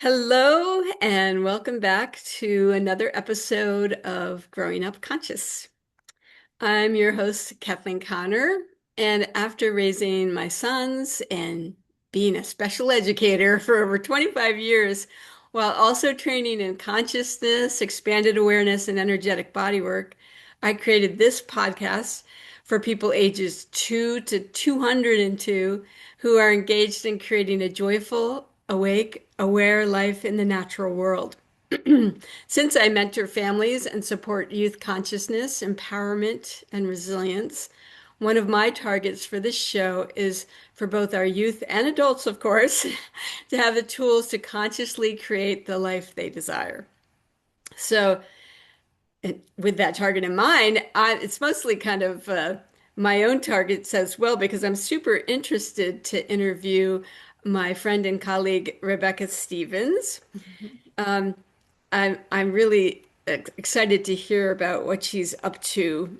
Hello, and welcome back to another episode of Growing Up Conscious. I'm your host, Kathleen Connor, and after raising my sons and being a special educator for over 25 years, while also training in consciousness, expanded awareness, and energetic bodywork, I created this podcast for people ages 2 to 202 who are engaged in creating a joyful, awake, aware life in the natural world. Since I mentor families and support youth consciousness, empowerment, and resilience, one of my targets for this show is for both our youth and adults, of course, to have the tools to consciously create the life they desire. So, with that target in mind, it's mostly kind of my own targets as well, because I'm super interested to interview my friend and colleague, Rebecca Stevens. Um, I'm really excited to hear about what she's up to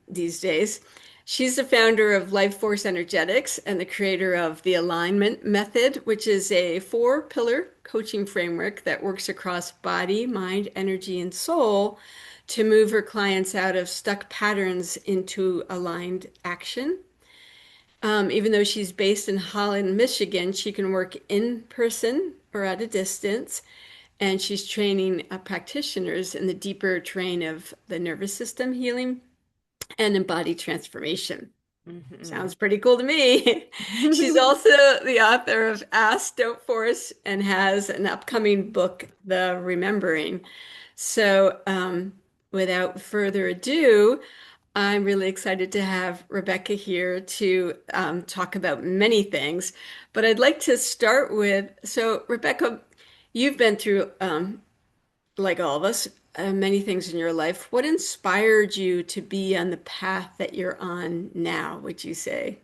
these days. She's the founder of Life Force Energetics and the creator of the Alignment Method, which is a four-pillar coaching framework that works across body, mind, energy, and soul to move her clients out of stuck patterns into aligned action. Even though she's based in Holland, Michigan, she can work in person or at a distance, and she's training practitioners in the deeper terrain of the nervous system healing and embodied transformation. Mhm. Sounds pretty cool to me. She's also the author of Ask, Don't Force, and has an upcoming book, The Remembering. So, without further ado, I'm really excited to have Rebecca here to talk about many things. But I'd like to start with, so Rebecca, you've been through, like all of us, many things in your life. What inspired you to be on the path that you're on now, would you say?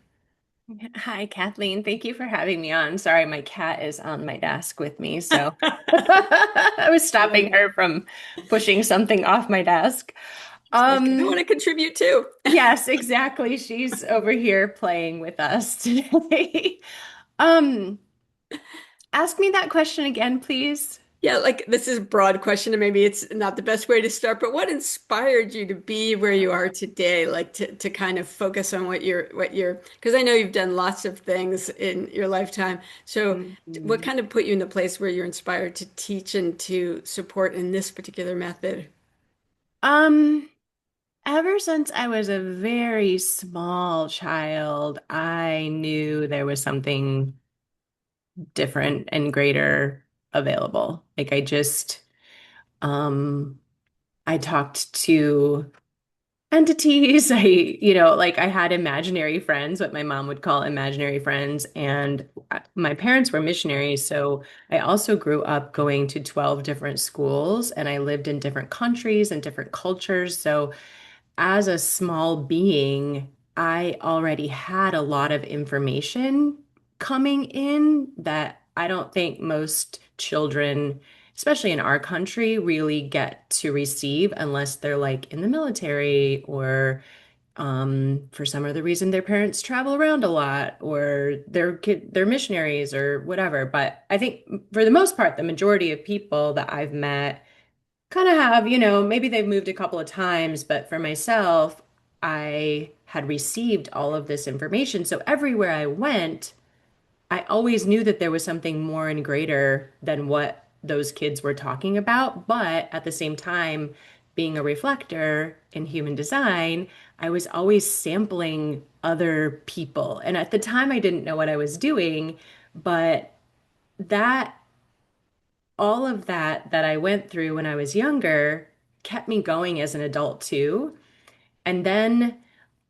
Hi, Kathleen. Thank you for having me on. Sorry, my cat is on my desk with me, so I was stopping her from pushing something off my desk. It's like, I want Um, to contribute too. yes, exactly. She's over here playing with us today. Um, Ask me that question again, please. Yeah, like this is a broad question, and maybe it's not the best way to start, but what inspired you to be where you are today? Like to kind of focus on because I know you've done lots of things in your lifetime. So what Mhm. kind of put you in the place where you're inspired to teach and to support in this particular method? Um, Ever since I was a very small child, I knew there was something different and greater available. Like um I talked to entities. Like I had imaginary friends, what my mom would call imaginary friends, and my parents were missionaries, so I also grew up going to 12 different schools and I lived in different countries and different cultures. So as a small being, I already had a lot of information coming in that I don't think most children, especially in our country, really get to receive unless they're like in the military or for some other reason their parents travel around a lot or they're missionaries or whatever. But I think for the most part, the majority of people that I've met kind of have, maybe they've moved a couple of times, but for myself, I had received all of this information. So everywhere I went, I always knew that there was something more and greater than what those kids were talking about. But at the same time, being a reflector in human design, I was always sampling other people. And at the time, I didn't know what I was doing, but that all of that I went through when I was younger kept me going as an adult too. And then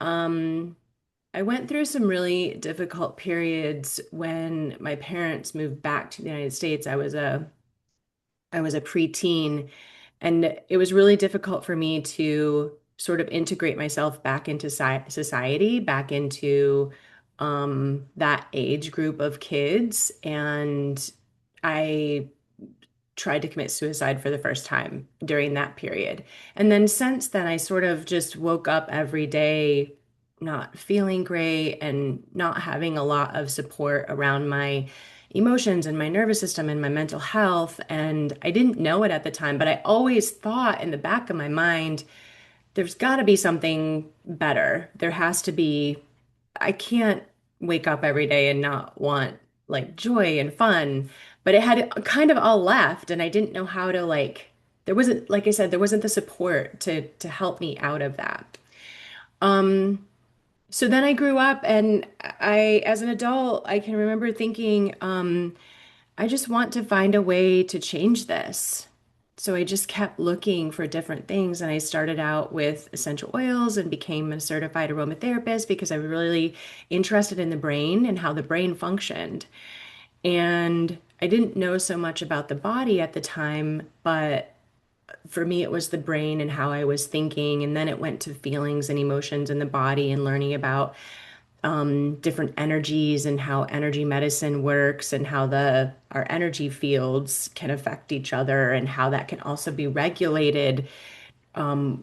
um, I went through some really difficult periods when my parents moved back to the United States. I was a preteen, and it was really difficult for me to sort of integrate myself back into society, back into that age group of kids. And I tried to commit suicide for the first time during that period. And then since then, I sort of just woke up every day not feeling great and not having a lot of support around my emotions and my nervous system and my mental health. And I didn't know it at the time, but I always thought in the back of my mind, there's got to be something better. There has to be, I can't wake up every day and not want like joy and fun, but it had kind of all left and I didn't know how to like, there wasn't, like I said, there wasn't the support to help me out of that. Um, so then I grew up and as an adult, I can remember thinking, I just want to find a way to change this. So I just kept looking for different things. And I started out with essential oils and became a certified aromatherapist because I was really interested in the brain and how the brain functioned. And I didn't know so much about the body at the time, but for me, it was the brain and how I was thinking. And then it went to feelings and emotions in the body and learning about different energies and how energy medicine works and how the our energy fields can affect each other and how that can also be regulated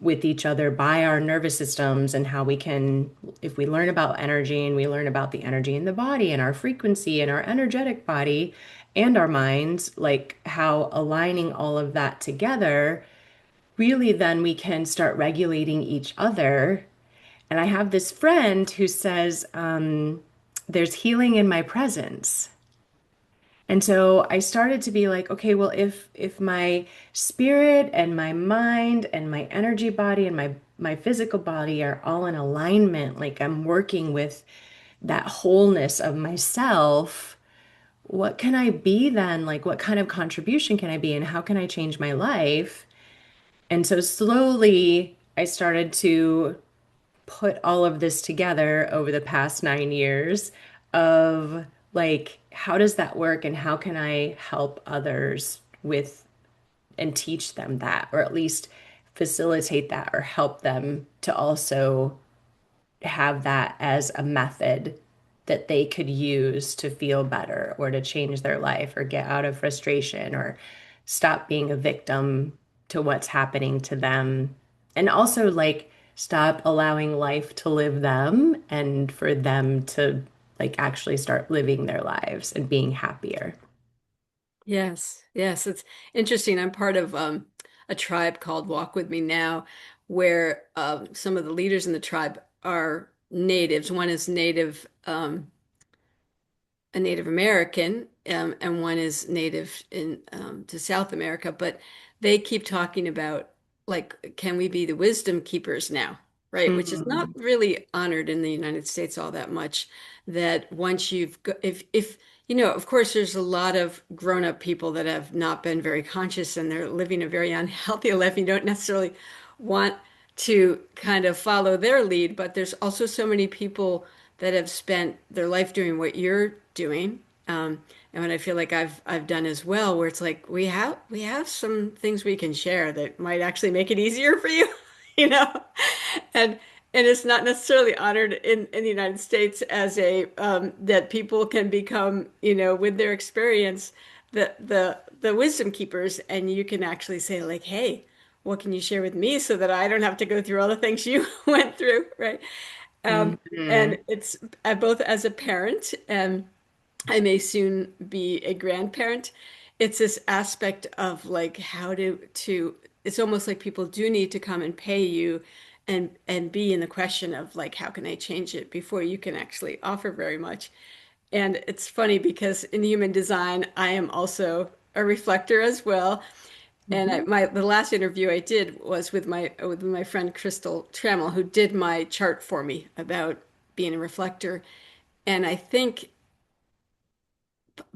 with each other by our nervous systems and how we can, if we learn about energy and we learn about the energy in the body and our frequency and our energetic body and our minds, like how aligning all of that together, really then we can start regulating each other. And I have this friend who says, there's healing in my presence. And so I started to be like, okay, well, if my spirit and my mind and my energy body and my physical body are all in alignment, like I'm working with that wholeness of myself, what can I be then? Like, what kind of contribution can I be, and how can I change my life? And so slowly I started to put all of this together over the past 9 years of like, how does that work and how can I help others with and teach them that, or at least facilitate that or help them to also have that as a method that they could use to feel better or to change their life or get out of frustration or stop being a victim to what's happening to them. And also, like, stop allowing life to live them and for them to, like, actually start living their lives and being happier. Yes, yes, it's interesting. I'm part of a tribe called Walk With Me Now, where some of the leaders in the tribe are natives. One is a Native American, and one is native in to South America. But they keep talking about like, can we be the wisdom keepers now, right? Which is not Mhm. really honored in the United States all that much. That once if you know, of course, there's a lot of grown-up people that have not been very conscious and they're living a very unhealthy life. You don't necessarily want to kind of follow their lead, but there's also so many people that have spent their life doing what you're doing. And what I feel like I've done as well, where it's like we have some things we can share that might actually make it easier for you, you know, and and it's not necessarily honored in the United States as a that people can become, you know, with their experience, the wisdom keepers, and you can actually say like, hey, what can you share with me so that I don't have to go through all the things you went through, right? And Mhm. it's both as a parent and I may soon be a grandparent. It's this aspect of like how to it's almost like people do need to come and pay you and be in the question of like how can I change it before you can actually offer very much. And it's funny because in human design, I am also a reflector as well. And Mhm. the last interview I did was with my friend Crystal Trammell, who did my chart for me about being a reflector. And I think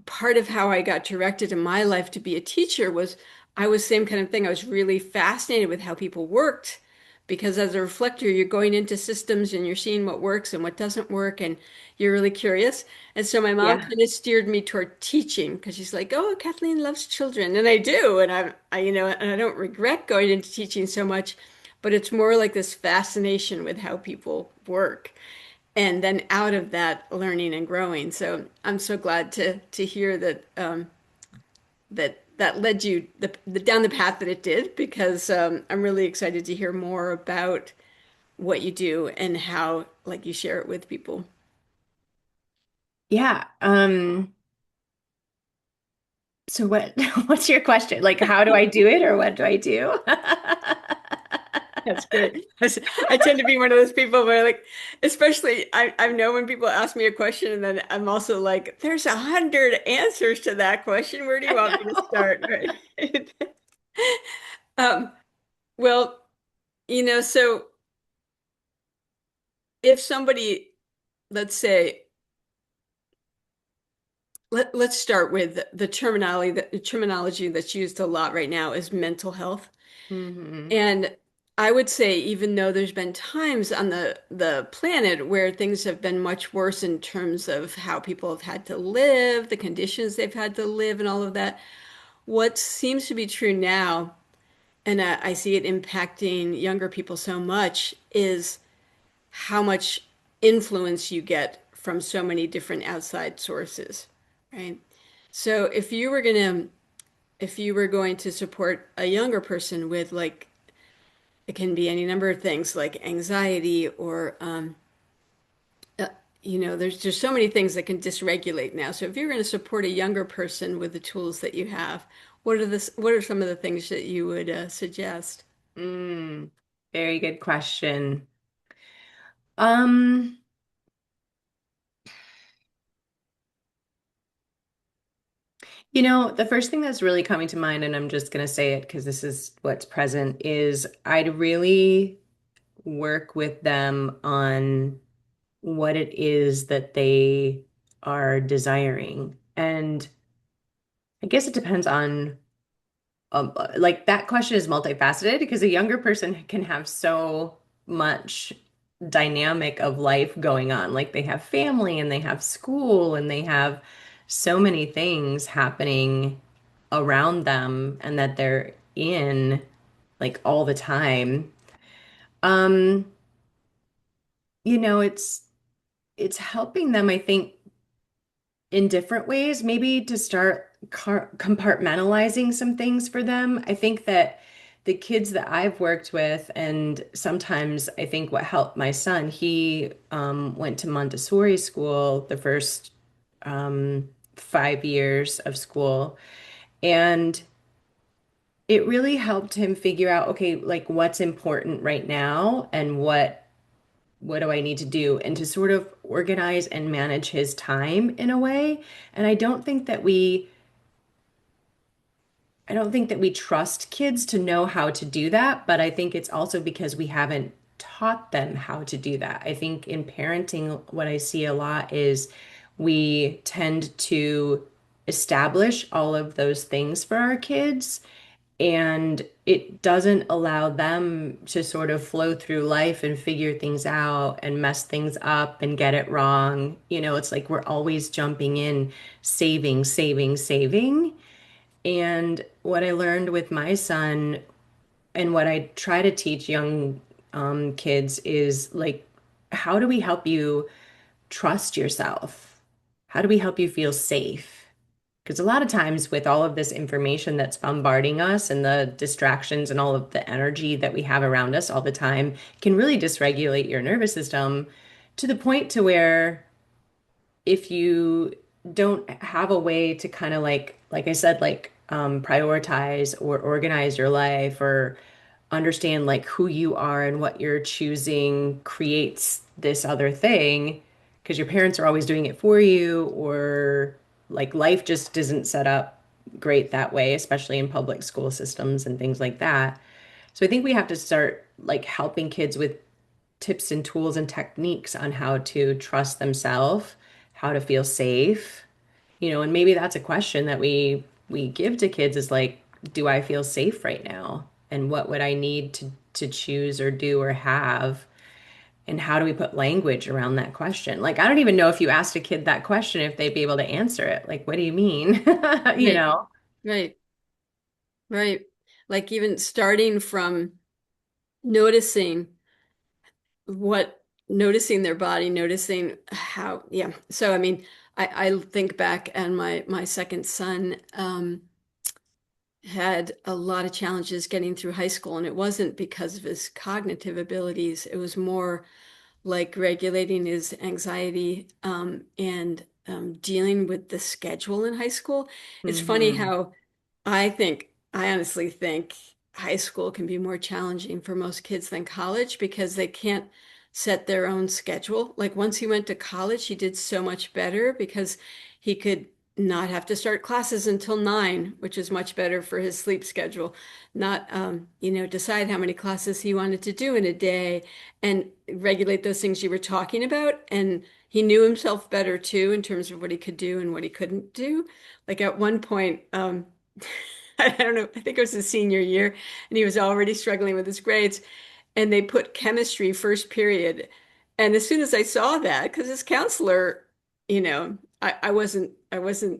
part of how I got directed in my life to be a teacher was I was same kind of thing. I was really fascinated with how people worked because as a reflector, you're going into systems and you're seeing what works and what doesn't work, and you're really curious. And so my mom Yeah. kind of steered me toward teaching because she's like, "Oh, Kathleen loves children," and I do, and you know, and I don't regret going into teaching so much, but it's more like this fascination with how people work and then out of that learning and growing. So I'm so glad to hear that that led you down the path that it did because I'm really excited to hear more about what you do and how like you share it with people. Yeah. So what what's your question? Like how do I do it or what do I do? That's great. I tend to be one of those people where like, especially I know when people ask me a question and then I'm also like, there's 100 answers to that question. Where do you I want me to know. start? Right. Um, well, so if somebody, let's say, let's start with the terminology that's used a lot right now is mental health. Hmm. And I would say, even though there's been times on the planet where things have been much worse in terms of how people have had to live, the conditions they've had to live, and all of that, what seems to be true now, and I see it impacting younger people so much, is how much influence you get from so many different outside sources, right? So if you were going to support a younger person with like it can be any number of things like anxiety or uh, there's just so many things that can dysregulate now. So if you're going to support a younger person with the tools that you have, what are some of the things that you would suggest? Mm, very good question. Um, the first thing that's really coming to mind, and I'm just gonna say it because this is what's present, is I'd really work with them on what it is that they are desiring. And I guess it depends on like that question is multifaceted because a younger person can have so much dynamic of life going on. Like they have family and they have school and they have so many things happening around them and that they're in like all the time. Um, it's helping them, I think, in different ways, maybe to start compartmentalizing some things for them. I think that the kids that I've worked with, and sometimes I think what helped my son, he went to Montessori school the first 5 years of school, and it really helped him figure out, okay, like what's important right now and what do I need to do? And to sort of organize and manage his time in a way. And I don't think that we trust kids to know how to do that, but I think it's also because we haven't taught them how to do that. I think in parenting, what I see a lot is we tend to establish all of those things for our kids and it doesn't allow them to sort of flow through life and figure things out and mess things up and get it wrong. It's like we're always jumping in, saving, saving, saving. And what I learned with my son and what I try to teach young kids is like, how do we help you trust yourself? How do we help you feel safe? Because a lot of times, with all of this information that's bombarding us and the distractions and all of the energy that we have around us all the time, can really dysregulate your nervous system to the point to where if you don't have a way to kind of like I said, like prioritize or organize your life or understand like who you are and what you're choosing creates this other thing because your parents are always doing it for you or like life just isn't set up great that way, especially in public school systems and things like that. So I think we have to start like helping kids with tips and tools and techniques on how to trust themselves, how to feel safe, and maybe that's a question that we give to kids is like, do I feel safe right now? And what would I need to choose or do or have? And how do we put language around that question? Like, I don't even know if you asked a kid that question, if they'd be able to answer it. Like, what do you mean? You Right, know? right, right. Like even starting from noticing noticing their body, noticing how, yeah. So I mean, I think back and my second son, had a lot of challenges getting through high school, and it wasn't because of his cognitive abilities. It was more like regulating his anxiety and dealing with the schedule in high school. It's funny Hmm. how I honestly think high school can be more challenging for most kids than college because they can't set their own schedule. Like once he went to college, he did so much better because he could not have to start classes until 9, which is much better for his sleep schedule. Not, decide how many classes he wanted to do in a day and regulate those things you were talking about. And he knew himself better too in terms of what he could do and what he couldn't do. Like at one point, I don't know, I think it was his senior year, and he was already struggling with his grades. And they put chemistry first period. And as soon as I saw that, because his counselor, I wasn't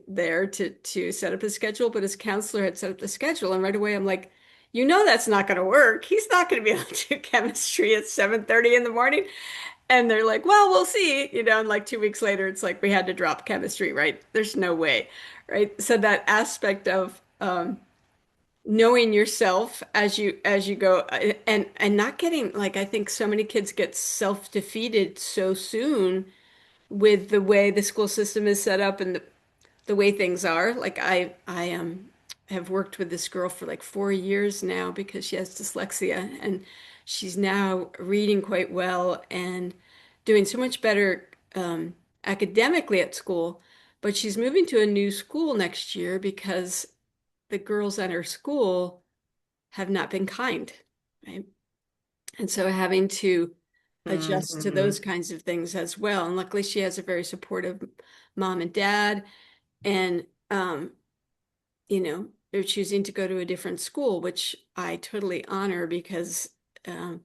there to set up his schedule, but his counselor had set up the schedule. And right away I'm like, that's not going to work. He's not going to be able to do chemistry at 7:30 in the morning. And they're like, well, we'll see. And like 2 weeks later, it's like we had to drop chemistry, right? There's no way, right? So that aspect of knowing yourself as you go and not getting like I think so many kids get self-defeated so soon with the way the school system is set up and the way things are. Like I have worked with this girl for like 4 years now because she has dyslexia and she's now reading quite well and doing so much better academically at school, but she's moving to a new school next year because the girls at her school have not been kind, right? And so having to adjust to those Hmm. kinds of things as well. And luckily, she has a very supportive mom and dad, and they're choosing to go to a different school, which I totally honor because um,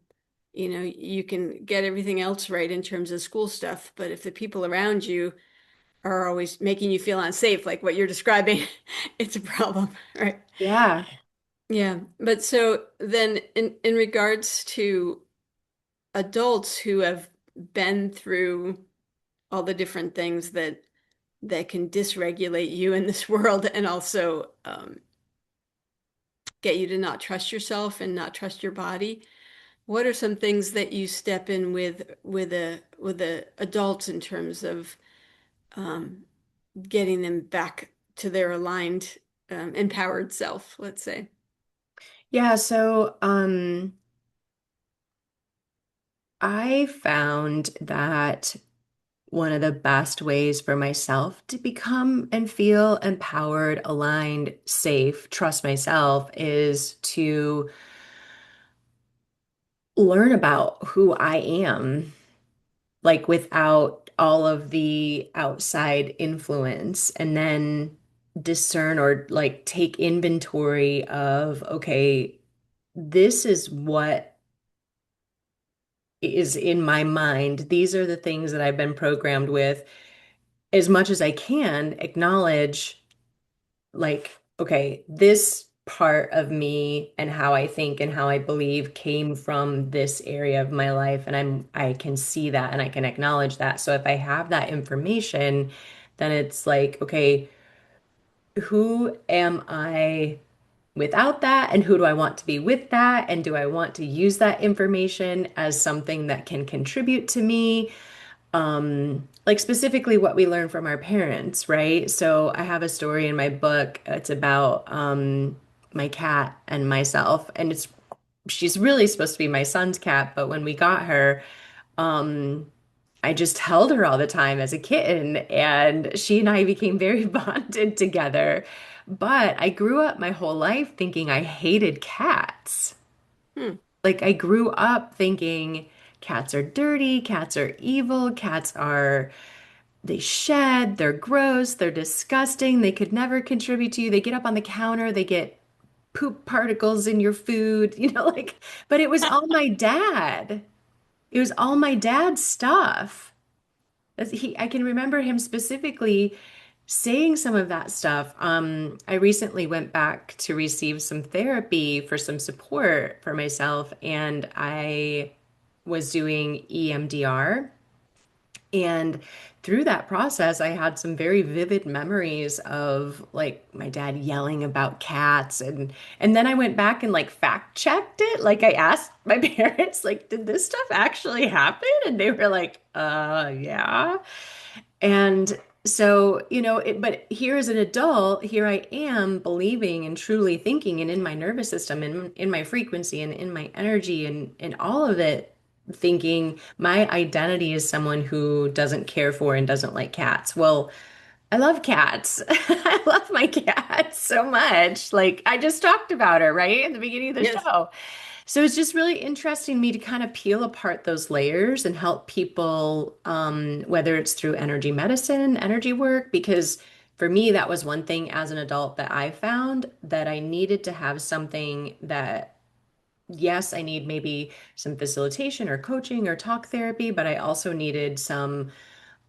you can get everything else right in terms of school stuff, but if the people around you are always making you feel unsafe, like what you're describing, it's a problem, right? Yeah. Yeah, but so then in regards to adults who have been through all the different things that can dysregulate you in this world and also get you to not trust yourself and not trust your body, what are some things that you step in with the adults in terms of um, getting them back to their aligned, empowered self, let's say? Yeah, so I found that one of the best ways for myself to become and feel empowered, aligned, safe, trust myself is to learn about who I am, like without all of the outside influence, and then discern or like take inventory of, okay, this is what is in my mind. These are the things that I've been programmed with. As much as I can, acknowledge, like, okay, this part of me and how I think and how I believe came from this area of my life. And I can see that and I can acknowledge that. So if I have that information, then it's like, okay, who am I without that? And who do I want to be with that? And do I want to use that information as something that can contribute to me? Like specifically what we learn from our parents, right? So I have a story in my book. It's about my cat and myself, and she's really supposed to be my son's cat, but when we got her, um, I just held her all the time as a kitten, and she and I became very bonded together. But I grew up my whole life thinking I hated cats. Hmm. Like I grew up thinking cats are dirty, cats are evil, they shed, they're gross, they're disgusting, they could never contribute to you. They get up on the counter, they get poop particles in your food, like, but it was all my dad. It was all my dad's stuff. I can remember him specifically saying some of that stuff. I recently went back to receive some therapy for some support for myself, and I was doing EMDR. And through that process, I had some very vivid memories of like my dad yelling about cats, and then I went back and like fact checked it. Like I asked my parents, like, did this stuff actually happen? And they were like, yeah. And so, but here as an adult, here I am believing and truly thinking and in my nervous system and in my frequency and in my energy and all of it, thinking my identity is someone who doesn't care for and doesn't like cats. Well, I love cats. I love my cat so much. Like I just talked about her, right? At the beginning of the Yes. show. So it's just really interesting me to kind of peel apart those layers and help people, whether it's through energy medicine, energy work, because for me, that was one thing as an adult that I found that I needed to have something that, yes, I need maybe some facilitation or coaching or talk therapy, but I also needed some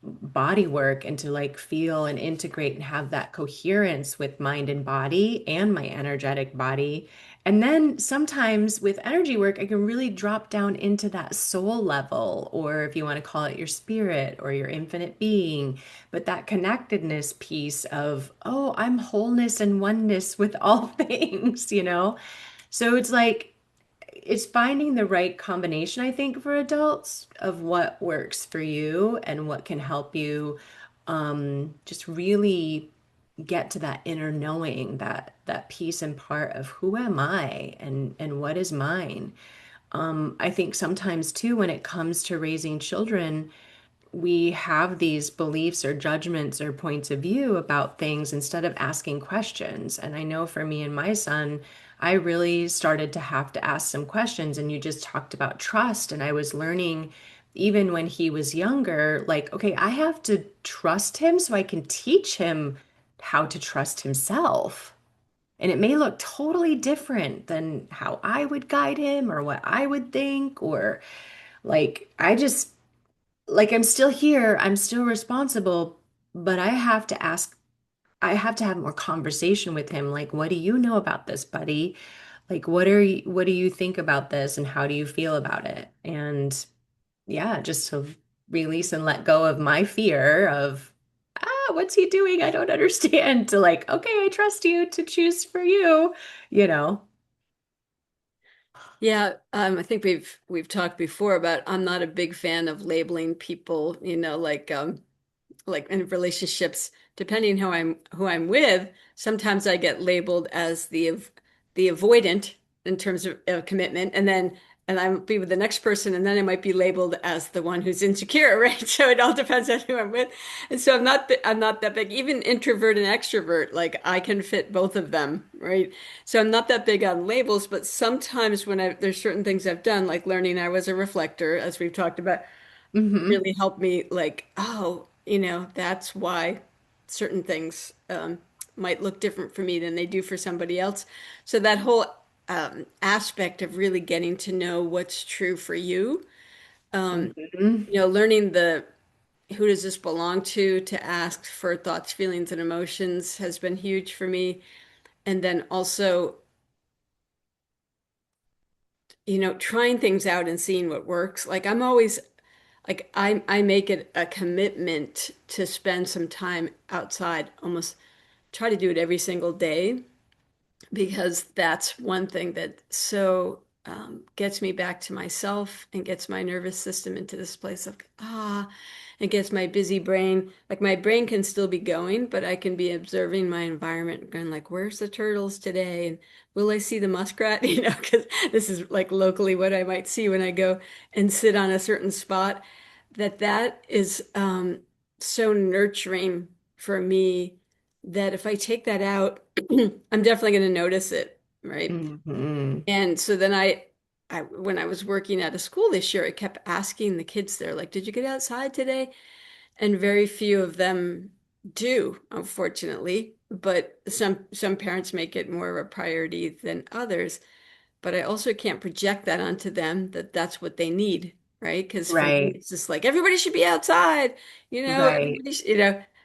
body work and to like feel and integrate and have that coherence with mind and body and my energetic body. And then sometimes with energy work, I can really drop down into that soul level, or if you want to call it your spirit or your infinite being, but that connectedness piece of, oh, I'm wholeness and oneness with all things. So it's like, it's finding the right combination, I think, for adults of what works for you and what can help you just really get to that inner knowing, that piece and part of who am I and what is mine. I think sometimes too, when it comes to raising children, we have these beliefs or judgments or points of view about things instead of asking questions. And I know for me and my son, I really started to have to ask some questions. And you just talked about trust. And I was learning, even when he was younger, like, okay, I have to trust him so I can teach him how to trust himself. And it may look totally different than how I would guide him or what I would think, or like, I'm still here, I'm still responsible, but I have to have more conversation with him. Like, what do you know about this, buddy? Like, what do you think about this and how do you feel about it? And yeah, just to release and let go of my fear of, what's he doing? I don't understand, to like, okay, I trust you to choose for you, you know? Yeah, I think we've talked before about I'm not a big fan of labeling people, like in relationships, depending who I'm with, sometimes I get labeled as the avoidant in terms of commitment, and I might be with the next person, and then I might be labeled as the one who's insecure, right? So it all depends on who I'm with, and so I'm not that big. Even introvert and extrovert, like I can fit both of them, right? So I'm not that big on labels, but sometimes there's certain things I've done, like learning I was a reflector, as we've talked about, Hmm. really helped me like, oh, that's why certain things might look different for me than they do for somebody else. So that whole aspect of really getting to know what's true for you, Hmm. learning the who does this belong to ask for thoughts, feelings, and emotions has been huge for me. And then also, trying things out and seeing what works. Like I'm always like I make it a commitment to spend some time outside, almost try to do it every single day because that's one thing that so gets me back to myself and gets my nervous system into this place of and gets my busy brain, like my brain can still be going, but I can be observing my environment, going like, where's the turtles today? And will I see the muskrat? Because this is like locally what I might see when I go and sit on a certain spot. That is so nurturing for me that if I take that out, I'm definitely going to notice it, right? Hmm. And so then when I was working at a school this year, I kept asking the kids there, like, did you get outside today? And very few of them do, unfortunately. But some parents make it more of a priority than others. But I also can't project that onto them that that's what they need, right? Because for me, Right, it's just like everybody should be outside, right,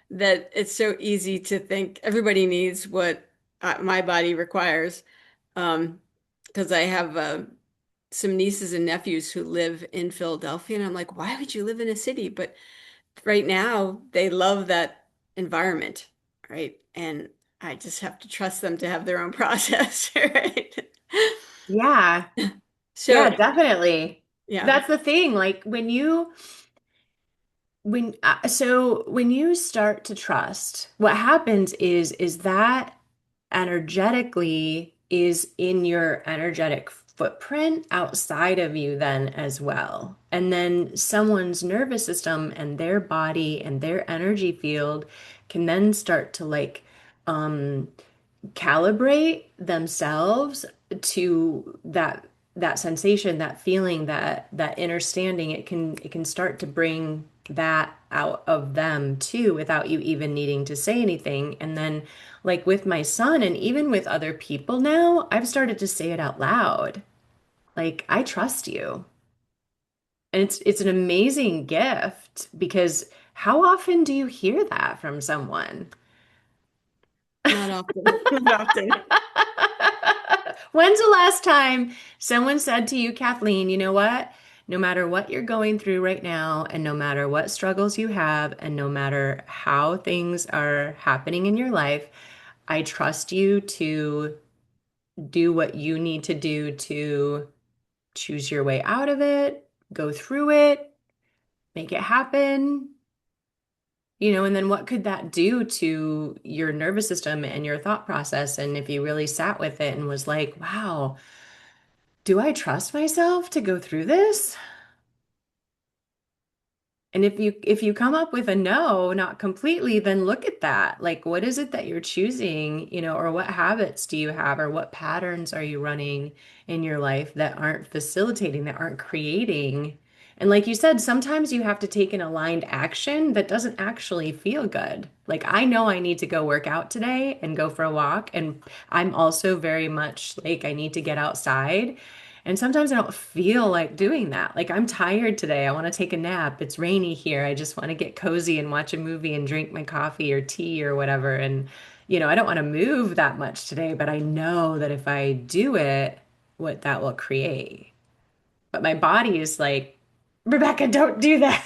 that it's so easy to think everybody needs what my body requires. Because I have some nieces and nephews who live in Philadelphia, and I'm like, why would you live in a city? But right now they love that environment, right? And I just have to trust them to have their own process, right? Yeah. So, Yeah, definitely. yeah. That's the thing. Like when you start to trust, what happens is that energetically is in your energetic footprint outside of you then as well. And then someone's nervous system and their body and their energy field can then start to like um calibrate themselves to that sensation, that feeling, that understanding. It can start to bring that out of them too without you even needing to say anything. And then like with my son and even with other people now, I've started to say it out loud. Like, I trust you. And it's an amazing gift because how often do you hear that from someone? Not often. Not often. When's the last time someone said to you, Kathleen, you know what? No matter what you're going through right now, and no matter what struggles you have, and no matter how things are happening in your life, I trust you to do what you need to do to choose your way out of it, go through it, make it happen. And then what could that do to your nervous system and your thought process? And if you really sat with it and was like, wow, do I trust myself to go through this? And if you come up with a no, not completely, then look at that. Like, what is it that you're choosing, or what habits do you have, or what patterns are you running in your life that aren't facilitating, that aren't creating? And like you said, sometimes you have to take an aligned action that doesn't actually feel good. Like, I know I need to go work out today and go for a walk. And I'm also very much like, I need to get outside. And sometimes I don't feel like doing that. Like, I'm tired today. I want to take a nap. It's rainy here. I just want to get cozy and watch a movie and drink my coffee or tea or whatever. And, I don't want to move that much today, but I know that if I do it, what that will create. But my body is like, Rebecca, don't do that.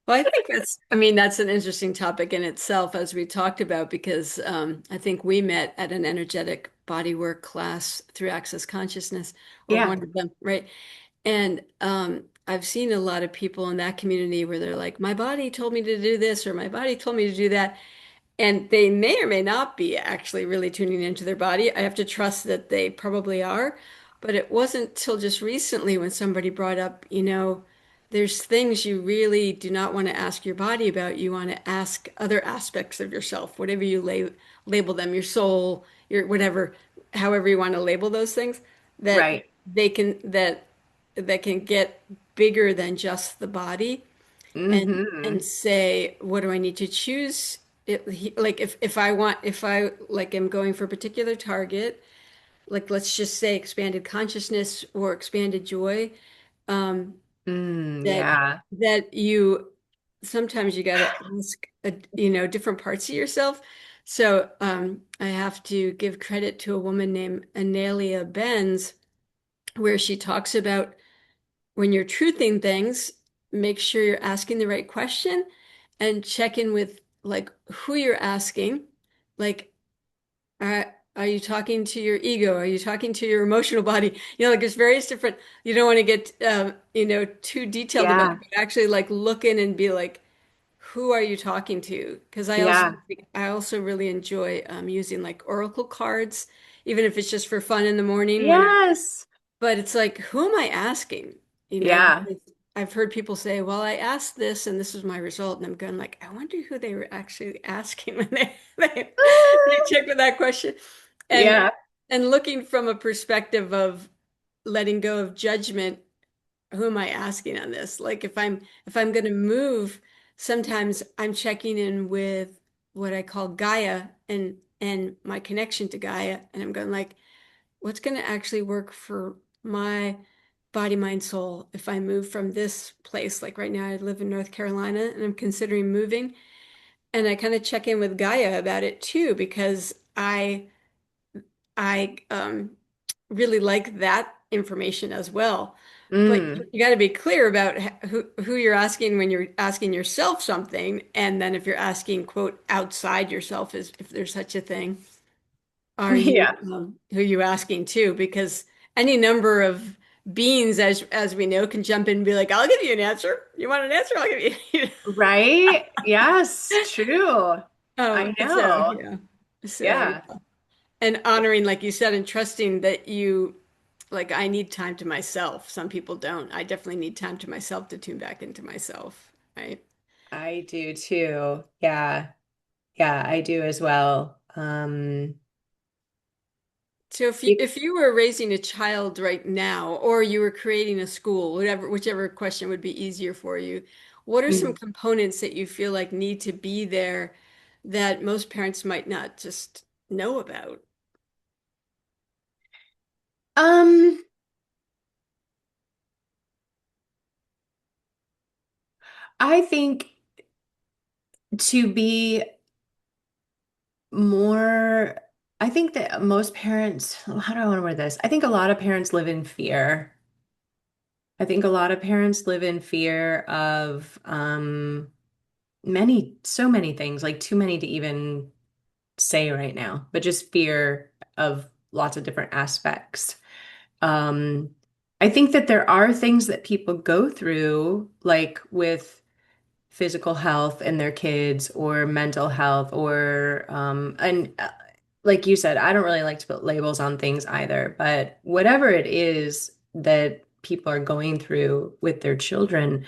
Well, I think I mean, that's an interesting topic in itself, as we talked about, because I think we met at an energetic bodywork class through Access Consciousness, or Yeah. one of them, right? And I've seen a lot of people in that community where they're like, my body told me to do this, or my body told me to do that. And they may or may not be actually really tuning into their body. I have to trust that they probably are. But it wasn't till just recently when somebody brought up, there's things you really do not want to ask your body about. You want to ask other aspects of yourself, whatever you label them, your soul, your whatever, however you want to label those things, that Right. that can get bigger than just the body and Hmm. say, what do I need to choose? Like if I like am going for a particular target, like let's just say expanded consciousness or expanded joy, um, that Yeah. you sometimes you got to ask, different parts of yourself. So I have to give credit to a woman named Analia Benz, where she talks about when you're truthing things, make sure you're asking the right question and check in with like who you're asking. Like, are you talking to your ego? Are you talking to your emotional body? Like there's various different, you don't want to get, too detailed about it, Yeah. but actually like look in and be like, who are you talking to? Because Yeah. I also really enjoy using like oracle cards, even if it's just for fun in the morning when Yes. but it's like, who am I asking? Yeah. Because I've heard people say, well, I asked this and this was my result. And I'm going like, I wonder who they were actually asking when they check with that question. And Yeah. looking from a perspective of letting go of judgment, who am I asking on this? Like if I'm going to move, sometimes I'm checking in with what I call Gaia and my connection to Gaia. And I'm going like, what's going to actually work for my body, mind, soul if I move from this place? Like right now, I live in North Carolina and I'm considering moving. And I kind of check in with Gaia about it too, because I really like that information as well. But Mm. you got to be clear about who you're asking when you're asking yourself something, and then if you're asking, quote, outside yourself, is if there's such a thing, are you Yeah. who you asking to? Because any number of beings, as we know, can jump in and be like, "I'll give you an answer. You want an answer? I'll give you." Right? Yes, true. I So know. yeah, so Yeah, yeah, and honoring, like you said, and trusting that you, like, I need time to myself. Some people don't. I definitely need time to myself to tune back into myself, right? I do too. Yeah. Yeah, I do as well. So if you were raising a child right now, or you were creating a school, whichever question would be easier for you, what are some Mm. components that you feel like need to be there that most parents might not just know about? Um, I think to be more, I think that most parents, how do I want to word this? I think a lot of parents live in fear. I think a lot of parents live in fear of so many things, like too many to even say right now, but just fear of lots of different aspects. Um, I think that there are things that people go through, like with physical health in their kids or mental health or and like you said, I don't really like to put labels on things either, but whatever it is that people are going through with their children,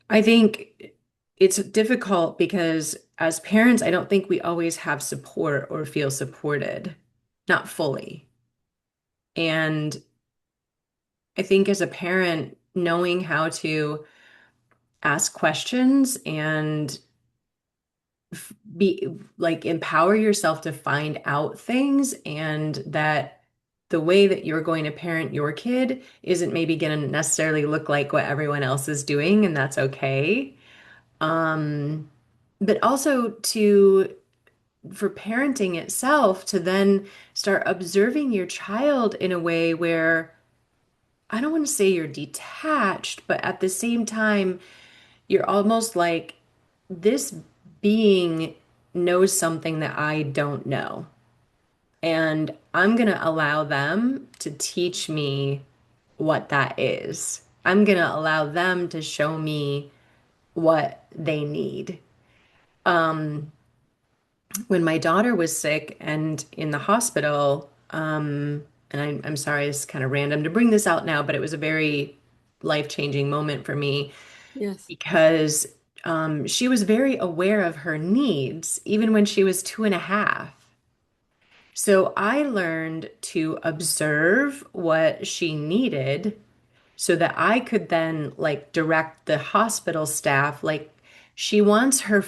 I think it's difficult because as parents, I don't think we always have support or feel supported, not fully. And I think as a parent, knowing how to ask questions and be like empower yourself to find out things and that the way that you're going to parent your kid isn't maybe going to necessarily look like what everyone else is doing, and that's okay. Um, but also to for parenting itself to then start observing your child in a way where I don't want to say you're detached, but at the same time, you're almost like this being knows something that I don't know. And I'm going to allow them to teach me what that is. I'm going to allow them to show me what they need. Um, when my daughter was sick and in the hospital, and I'm sorry, it's kind of random to bring this out now, but it was a very life-changing moment for me Yes. because she was very aware of her needs, even when she was 2.5. So I learned to observe what she needed so that I could then like direct the hospital staff. Like she wants her,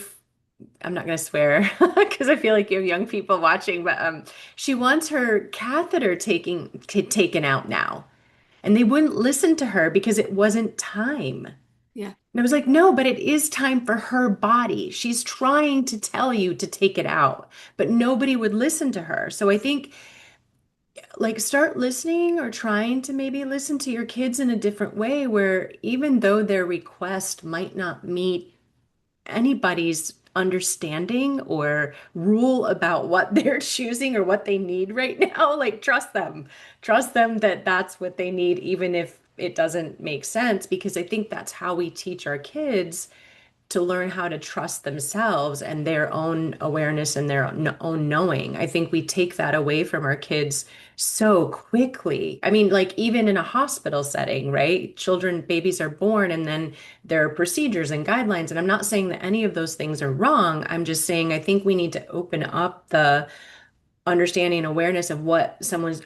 I'm not going to swear because I feel like you have young people watching, but she wants her catheter taken out now. And they wouldn't listen to her because it wasn't time. Yeah. And I was like, no, but it is time for her body. She's trying to tell you to take it out, but nobody would listen to her. So I think like start listening or trying to maybe listen to your kids in a different way where even though their request might not meet anybody's understanding or rule about what they're choosing or what they need right now, like trust them. Trust them that that's what they need, even if it doesn't make sense, because I think that's how we teach our kids to learn how to trust themselves and their own awareness and their own knowing. I think we take that away from our kids so quickly. I mean, like even in a hospital setting, right? Children, babies are born and then there are procedures and guidelines. And I'm not saying that any of those things are wrong. I'm just saying I think we need to open up the understanding and awareness of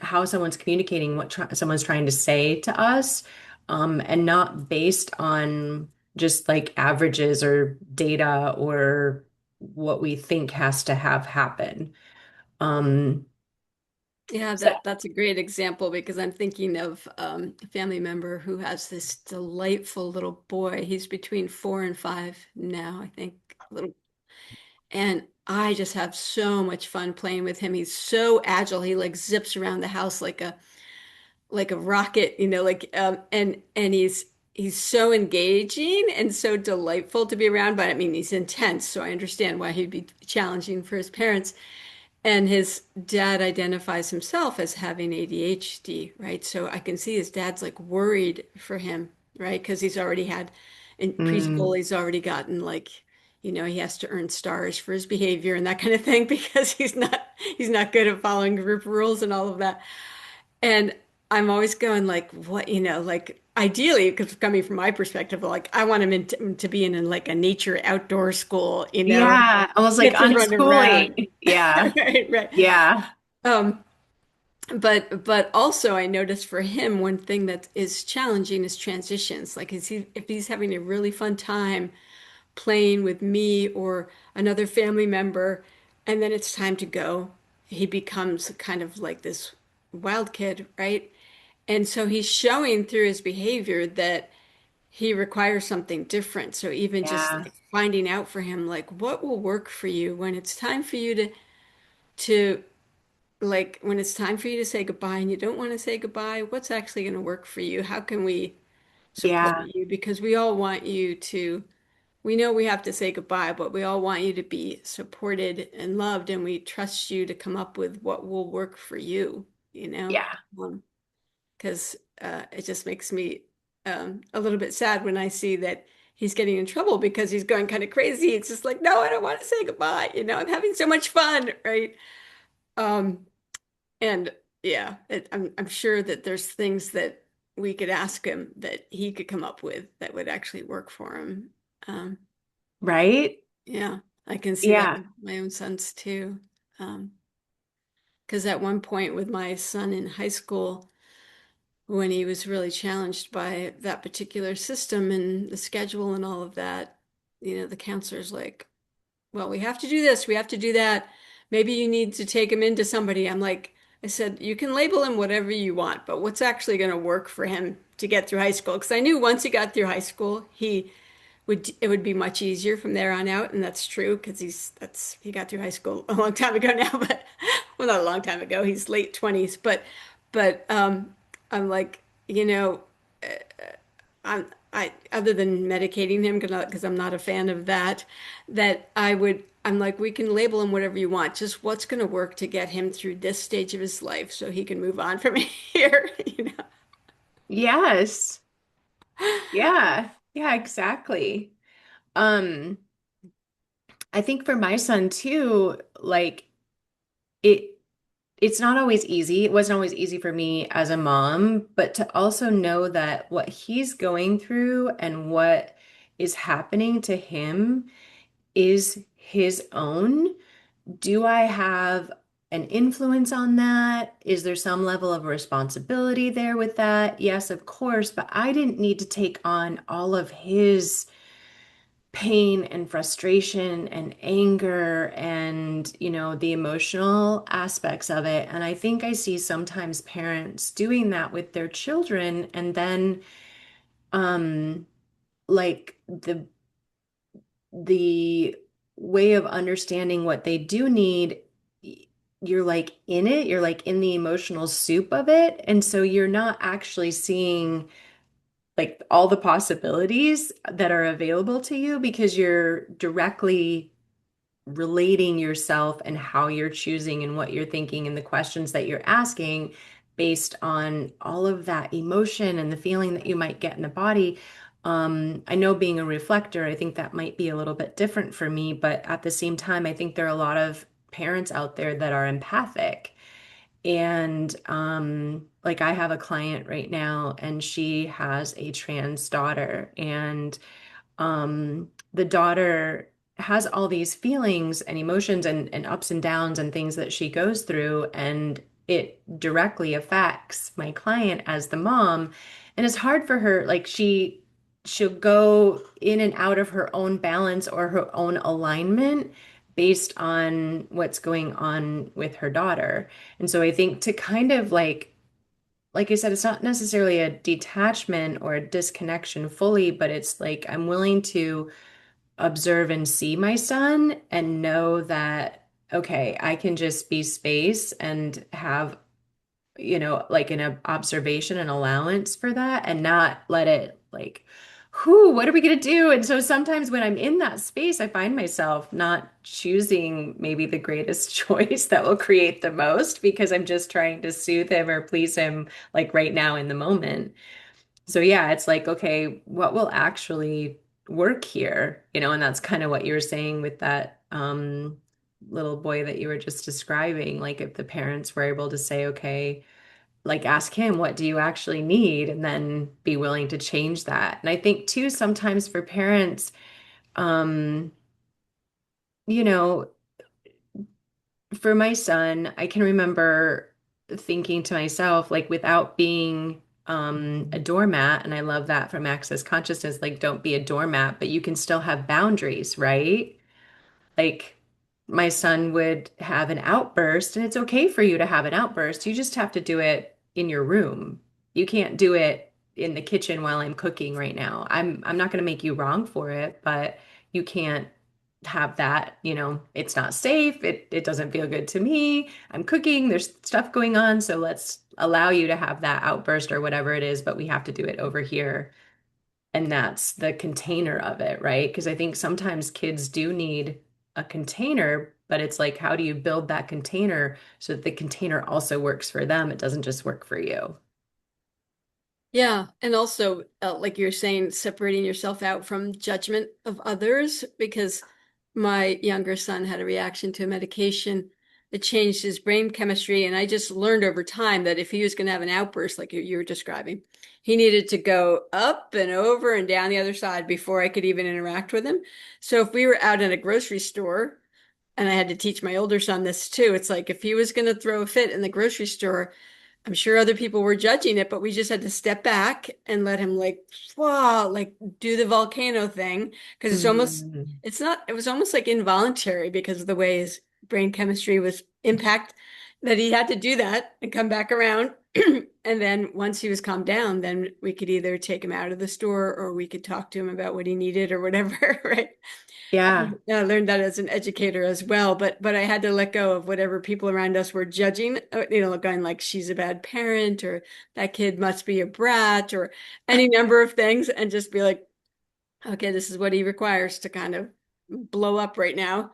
how someone's communicating, someone's trying to say to us, and not based on just like averages or data or what we think has to have happen. Um, Yeah, so, that's a great example because I'm thinking of a family member who has this delightful little boy. He's between 4 and 5 now, I think. Little, and I just have so much fun playing with him. He's so agile. He like zips around the house like a rocket, and he's so engaging and so delightful to be around, but I mean he's intense, so I understand why he'd be challenging for his parents. And his dad identifies himself as having ADHD, right? So I can see his dad's like worried for him, right? Because he's already had in preschool, Mm, he's already gotten like, he has to earn stars for his behavior and that kind of thing because he's not good at following group rules and all of that. And I'm always going like, what, like ideally, because coming from my perspective, like I want him to be in like a nature outdoor school, yeah, almost like get to run around. unschooling. Yeah. Right, right. Yeah. Um, but also I noticed for him one thing that is challenging is transitions. Like if he's having a really fun time playing with me or another family member, and then it's time to go, he becomes kind of like this wild kid, right? And so he's showing through his behavior that he requires something different. So even just Yeah. like finding out for him, like what will work for you when it's time for you to like when it's time for you to say goodbye and you don't want to say goodbye, what's actually going to work for you? How can we support Yeah. you? Because we all want you to, we know we have to say goodbye, but we all want you to be supported and loved, and we trust you to come up with what will work for you, you know? Yeah. Because it just makes me a little bit sad when I see that he's getting in trouble because he's going kind of crazy. It's just like, no, I don't want to say goodbye. I'm having so much fun, right? Um, And yeah, I'm sure that there's things that we could ask him that he could come up with that would actually work for him. Um, Right? yeah, I can see that Yeah. with my own sons too. Because at one point with my son in high school, when he was really challenged by that particular system and the schedule and all of that, the counselor's like, well, we have to do this, we have to do that. Maybe you need to take him into somebody. I said, you can label him whatever you want, but what's actually going to work for him to get through high school? Because I knew once he got through high school, it would be much easier from there on out, and that's true because he got through high school a long time ago now, but well, not a long time ago. He's late 20s, but I'm like, I other than medicating him because I'm not a fan of that, I'm like we can label him whatever you want, just what's going to work to get him through this stage of his life so he can move on from here, Yes. Yeah. Yeah, exactly. Um, I think for my son too, like it it's not always easy. It wasn't always easy for me as a mom, but to also know that what he's going through and what is happening to him is his own. Do I have an influence on that? Is there some level of responsibility there with that? Yes, of course, but I didn't need to take on all of his pain and frustration and anger and, the emotional aspects of it. And I think I see sometimes parents doing that with their children and then um like the way of understanding what they do need, you're like in it, you're like in the emotional soup of it. And so you're not actually seeing like all the possibilities that are available to you because you're directly relating yourself and how you're choosing and what you're thinking and the questions that you're asking based on all of that emotion and the feeling that you might get in the body. I know being a reflector, I think that might be a little bit different for me, but at the same time, I think there are a lot of parents out there that are empathic. And like I have a client right now, and she has a trans daughter, and the daughter has all these feelings and emotions and ups and downs and things that she goes through, and it directly affects my client as the mom. And it's hard for her, like she'll go in and out of her own balance or her own alignment based on what's going on with her daughter. And so I think to kind of like I said, it's not necessarily a detachment or a disconnection fully, but it's like I'm willing to observe and see my son and know that, okay, I can just be space and have, like an observation and allowance for that and not let it like, whoo, what are we going to do? And so sometimes when I'm in that space, I find myself not choosing maybe the greatest choice that will create the most because I'm just trying to soothe him or please him like right now in the moment. So yeah, it's like, okay, what will actually work here? And that's kind of what you were saying with that little boy that you were just describing. Like if the parents were able to say, okay, like ask him, what do you actually need? And then be willing to change that. And I think too, sometimes for parents, um, you know, for my son, I can remember thinking to myself, like, without being a doormat, and I love that from Access Consciousness, like, don't be a doormat, but you can still have boundaries, right? Like, my son would have an outburst, and it's okay for you to have an outburst. You just have to do it in your room. You can't do it in the kitchen while I'm cooking right now. I'm not going to make you wrong for it, but you can't have that, it's not safe. It doesn't feel good to me. I'm cooking, there's stuff going on, so let's allow you to have that outburst or whatever it is, but we have to do it over here. And that's the container of it, right? Because I think sometimes kids do need a container, but it's like, how do you build that container so that the container also works for them? It doesn't just work for you. Yeah, and also, like you're saying, separating yourself out from judgment of others, because my younger son had a reaction to a medication that changed his brain chemistry, and I just learned over time that if he was going to have an outburst like you were describing, he needed to go up and over and down the other side before I could even interact with him. So if we were out in a grocery store, and I had to teach my older son this too, it's like if he was going to throw a fit in the grocery store, I'm sure other people were judging it, but we just had to step back and let him like, wow, like do the volcano thing. Because Mm. it's not, it was almost like involuntary because of the way his brain chemistry was impact that he had to do that and come back around. And then once he was calmed down, then we could either take him out of the store or we could talk to him about what he needed or whatever, right? Yeah. I learned that as an educator as well, but I had to let go of whatever people around us were judging, going like she's a bad parent or that kid must be a brat or any number of things, and just be like, okay, this is what he requires to kind of blow up right now,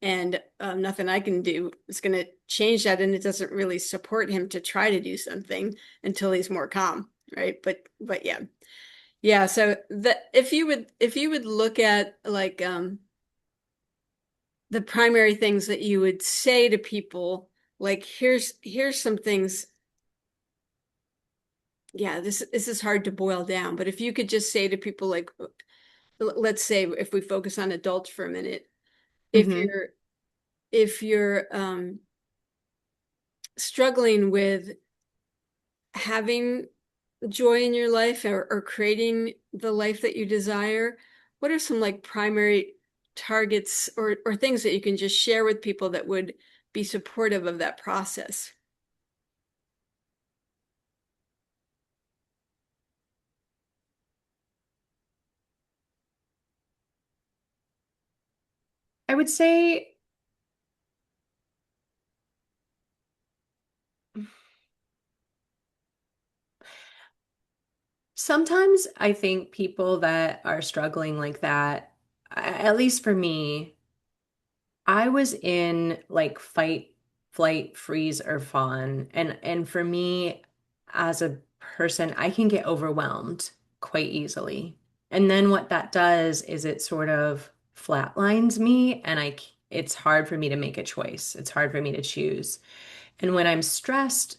and nothing I can do is going to change that, and it doesn't really support him to try to do something until he's more calm, right? But yeah, yeah. So that if you would look at like the primary things that you would say to people, like here's some things. Yeah, this is hard to boil down, but if you could just say to people like, let's say if we focus on adults for a minute, if Hmm. you're struggling with having joy in your life, or creating the life that you desire, what are some like primary targets or things that you can just share with people that would be supportive of that process? I would say sometimes I think people that are struggling like that, at least for me, I was in like fight, flight, freeze, or fawn. And for me as a person, I can get overwhelmed quite easily. And then what that does is it sort of flatlines me and it's hard for me to make a choice. It's hard for me to choose. And when I'm stressed,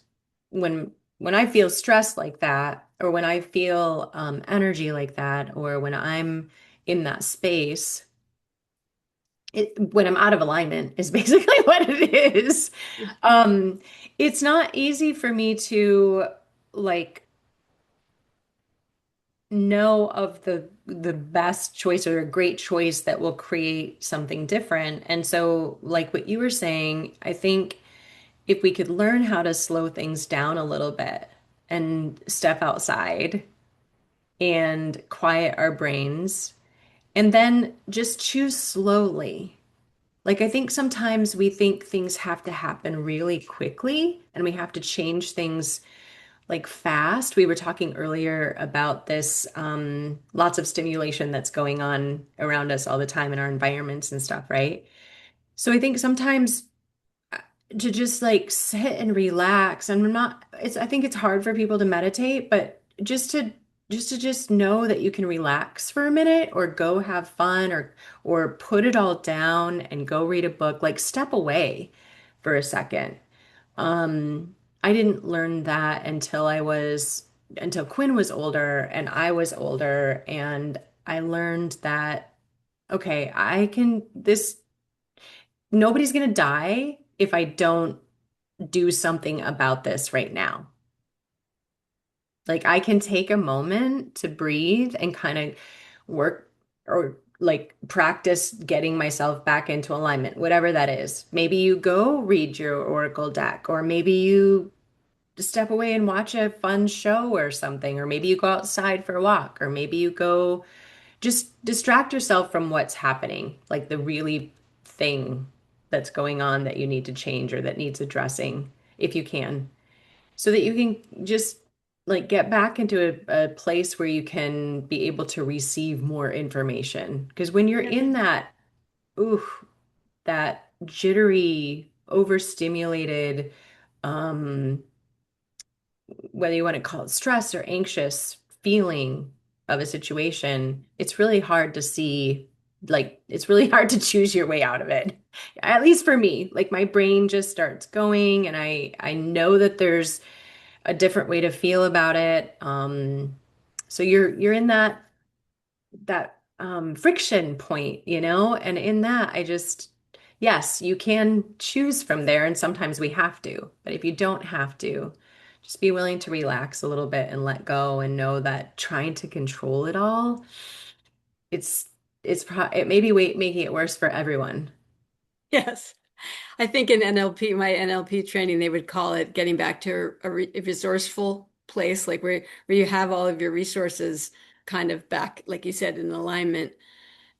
when I feel stressed like that, or when I feel energy like that, or when I'm in that space, when I'm out of alignment is basically what it is. Um, it's not easy for me to like know of the best choice or a great choice that will create something different. And so, like what you were saying, I think if we could learn how to slow things down a little bit and step outside and quiet our brains and then just choose slowly. Like, I think sometimes we think things have to happen really quickly and we have to change things like fast. We were talking earlier about this lots of stimulation that's going on around us all the time in our environments and stuff, right? So I think sometimes to just like sit and relax, and I'm not, it's, I think it's hard for people to meditate, but just know that you can relax for a minute or go have fun or put it all down and go read a book, like step away for a second. I didn't learn that until Quinn was older and I was older, and I learned that okay, I can this nobody's gonna die if I don't do something about this right now. Like I can take a moment to breathe and kind of work or like practice getting myself back into alignment, whatever that is. Maybe you go read your Oracle deck, or maybe you step away and watch a fun show or something, or maybe you go outside for a walk, or maybe you go just distract yourself from what's happening, like the really thing that's going on that you need to change or that needs addressing, if you can, so that you can just like get back into a place where you can be able to receive more information. Because when you're Yeah. in that, ooh, that jittery, overstimulated, um, whether you want to call it stress or anxious feeling of a situation, it's really hard to see, like, it's really hard to choose your way out of it. At least for me, like my brain just starts going and I know that there's a different way to feel about it. So you're in that friction point, and in that I just yes, you can choose from there and sometimes we have to. But if you don't have to, just be willing to relax a little bit and let go and know that trying to control it all, it's it may be making it worse for everyone. Yes. I think in NLP, my NLP training, they would call it getting back to a resourceful place, like where you have all of your resources kind of back, like you said, in alignment,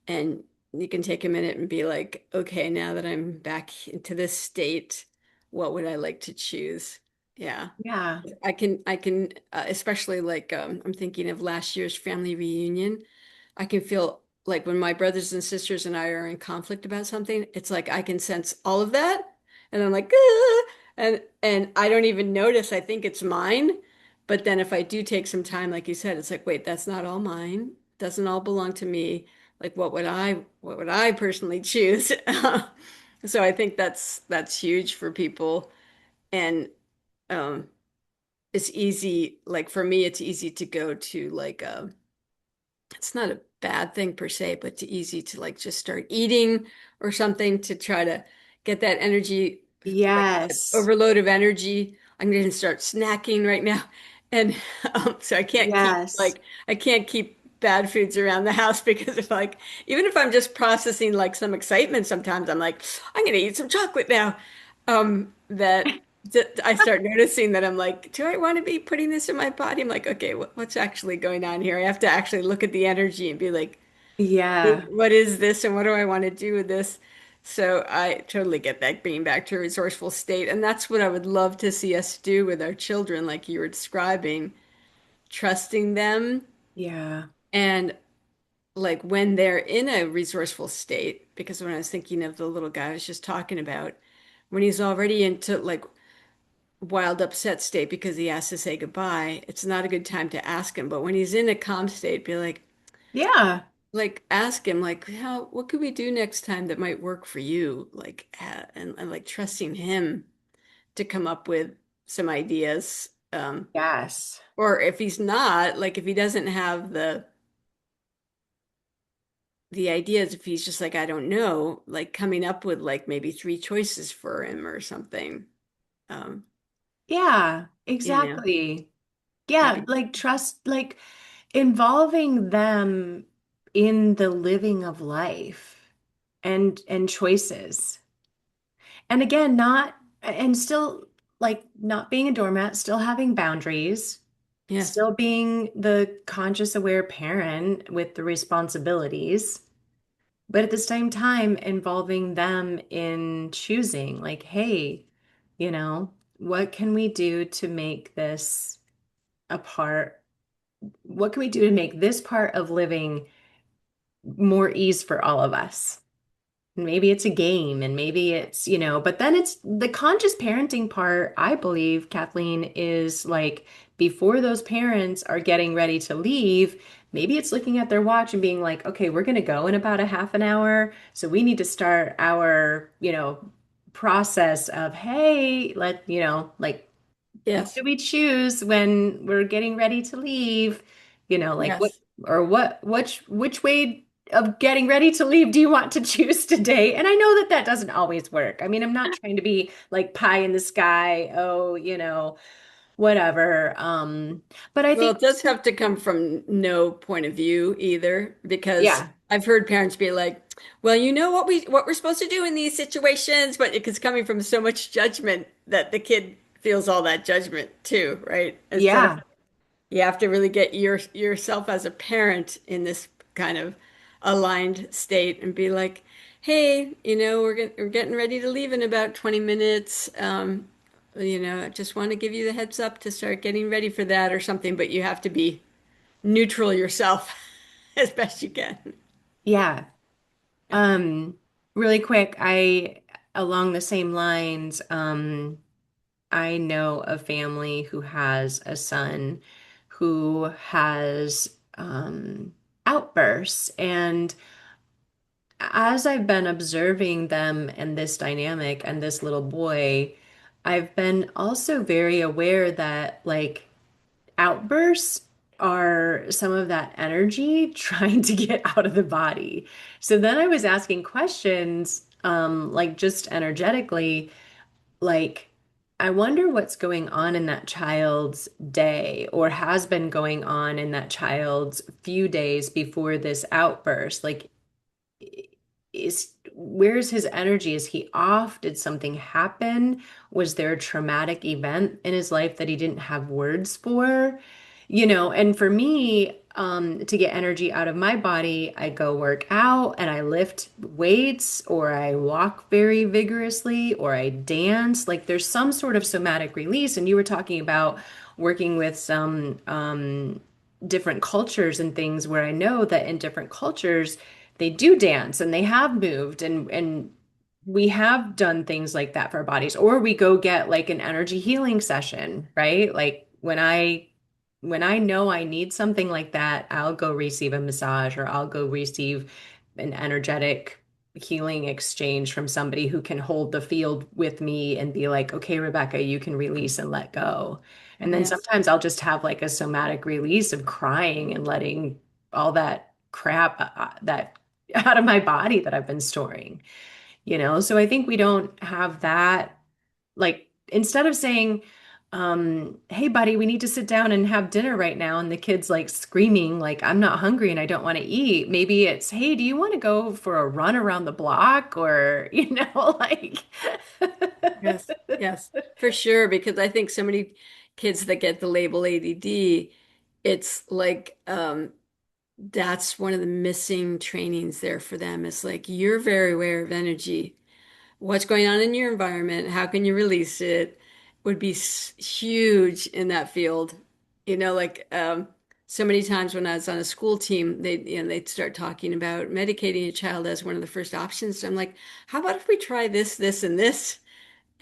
and you can take a minute and be like, okay, now that I'm back into this state, what would I like to choose? Yeah. Yeah. I can, especially like I'm thinking of last year's family reunion. I can feel like when my brothers and sisters and I are in conflict about something, it's like I can sense all of that, and I'm like, "Ah," and I don't even notice. I think it's mine, but then if I do take some time, like you said, it's like, wait, that's not all mine. Doesn't all belong to me. Like, what would I personally choose? So I think that's huge for people, and um, it's easy. Like for me, it's easy to go to like it's not a bad thing per se, but it's easy to like just start eating or something to try to get that energy, like Yes. overload of energy. I'm going to start snacking right now. And so Yes. I can't keep bad foods around the house because if like, even if I'm just processing like some excitement, sometimes I'm like, I'm going to eat some chocolate now. That I start noticing that I'm like, do I want to be putting this in my body? I'm like, okay, what's actually going on here? I have to actually look at the energy and be like, Yeah. what is this and what do I want to do with this? So I totally get that being back to a resourceful state. And that's what I would love to see us do with our children, like you were describing, trusting them. Yeah. And like when they're in a resourceful state, because when I was thinking of the little guy I was just talking about, when he's already into like wild upset state because he has to say goodbye, it's not a good time to ask him. But when he's in a calm state, be Yeah. like ask him like how what could we do next time that might work for you? Like and like trusting him to come up with some ideas. Yes. Or if he's not, like if he doesn't have the ideas, if he's just like, I don't know, like coming up with like maybe three choices for him or something. Um, Yeah, you know, exactly. that'd Yeah, be like trust, like involving them in the living of life and choices. And again, not and still like not being a doormat, still having boundaries, yes. still being the conscious aware parent with the responsibilities. but at the same time involving them in choosing, like, hey, what can we do to make this a part? What can we do to make this part of living more ease for all of us? Maybe it's a game and maybe it's, but then it's the conscious parenting part, I believe, Kathleen, is like before those parents are getting ready to leave, maybe it's looking at their watch and being like, okay, we're going to go in about a half an hour. So we need to start our, process of, hey, like what Yes. do we choose when we're getting ready to leave? Like what Yes. or what which way of getting ready to leave do you want to choose today? And I know that that doesn't always work. I mean, I'm not trying to be like pie in the sky, oh, whatever. But I Well, think it does have to come from no point of view either, because yeah. I've heard parents be like, "Well, you know what we're supposed to do in these situations," but it's coming from so much judgment that the kid feels all that judgment too, right? Instead of Yeah. you have to really get yourself as a parent in this kind of aligned state and be like, "Hey, we're getting ready to leave in about 20 minutes. I just want to give you the heads up to start getting ready for that or something, but you have to be neutral yourself as best you can." Yeah. Um, Really quick, I along the same lines, I know a family who has a son who has outbursts. And as I've been observing them and this dynamic and this little boy, I've been also very aware that like outbursts are some of that energy trying to get out of the body. So then I was asking questions, like just energetically like, I wonder what's going on in that child's day or has been going on in that child's few days before this outburst. Like, where's his energy? Is he off? Did something happen? Was there a traumatic event in his life that he didn't have words for? And for me, to get energy out of my body, I go work out and I lift weights or I walk very vigorously or I dance. Like there's some sort of somatic release. And you were talking about working with some different cultures and things where I know that in different cultures, they do dance and they have moved and we have done things like that for our bodies or we go get like an energy healing session, right? Like when I know I need something like that, I'll go receive a massage or I'll go receive an energetic healing exchange from somebody who can hold the field with me and be like, okay, Rebecca, you can release and let go. And then Yes. sometimes I'll just have like a somatic release of crying and letting all that crap that out of my body that I've been storing. So I think we don't have that. Like, instead of saying, hey, buddy, we need to sit down and have dinner right now, and the kid's like screaming, like, I'm not hungry and I don't want to eat. Maybe it's, hey, do you want to go for a run around the block? Or, like, Yes. Yes. For sure. Because I think so many kids that get the label ADD, it's like that's one of the missing trainings there for them. It's like you're very aware of energy. What's going on in your environment? How can you release it? Would be huge in that field. Like so many times when I was on a school team, they'd start talking about medicating a child as one of the first options. I'm like, how about if we try this, this, and this,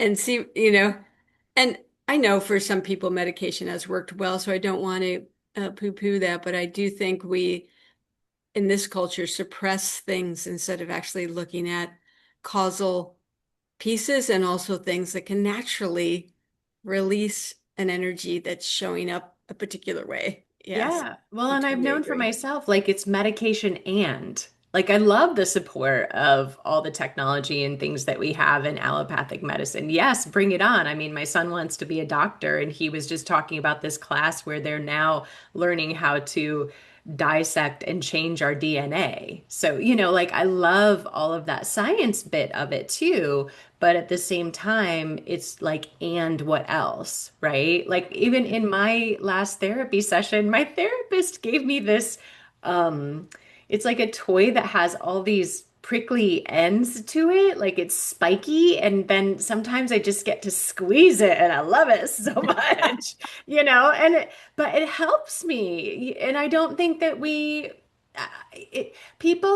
and see. And I know for some people medication has worked well, so I don't want to poo-poo that, but I do think we in this culture suppress things instead of actually looking at causal pieces and also things that can naturally release an energy that's showing up a particular way. Yes, Yeah. Well, I and I've totally known for agree. myself, like it's medication and like I love the support of all the technology and things that we have in allopathic medicine. Yes, bring it on. I mean, my son wants to be a doctor, and he was just talking about this class where they're now learning how to dissect and change our DNA. So, like I love all of that science bit of it too. But at the same time, it's like, and what else, right? Like, even in my last therapy session, my therapist gave me this, it's like a toy that has all these prickly ends to it, like it's spiky, and then sometimes I just get to squeeze it and I love it so much, but it helps me. And I don't think that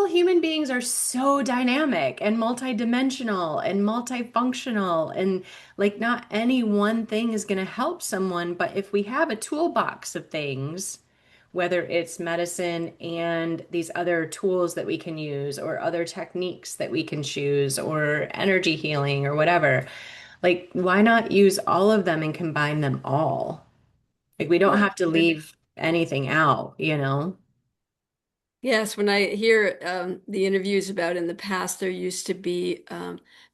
human beings are so dynamic and multidimensional and multifunctional, and like not any one thing is going to help someone, but if we have a toolbox of things, whether it's medicine and these other tools that we can use, or other techniques that we can choose, or energy healing, or whatever. Like, why not use all of them and combine them all? Like, we don't Well, have to leave anything out, you know? yes, when I hear the interviews about in the past, there used to be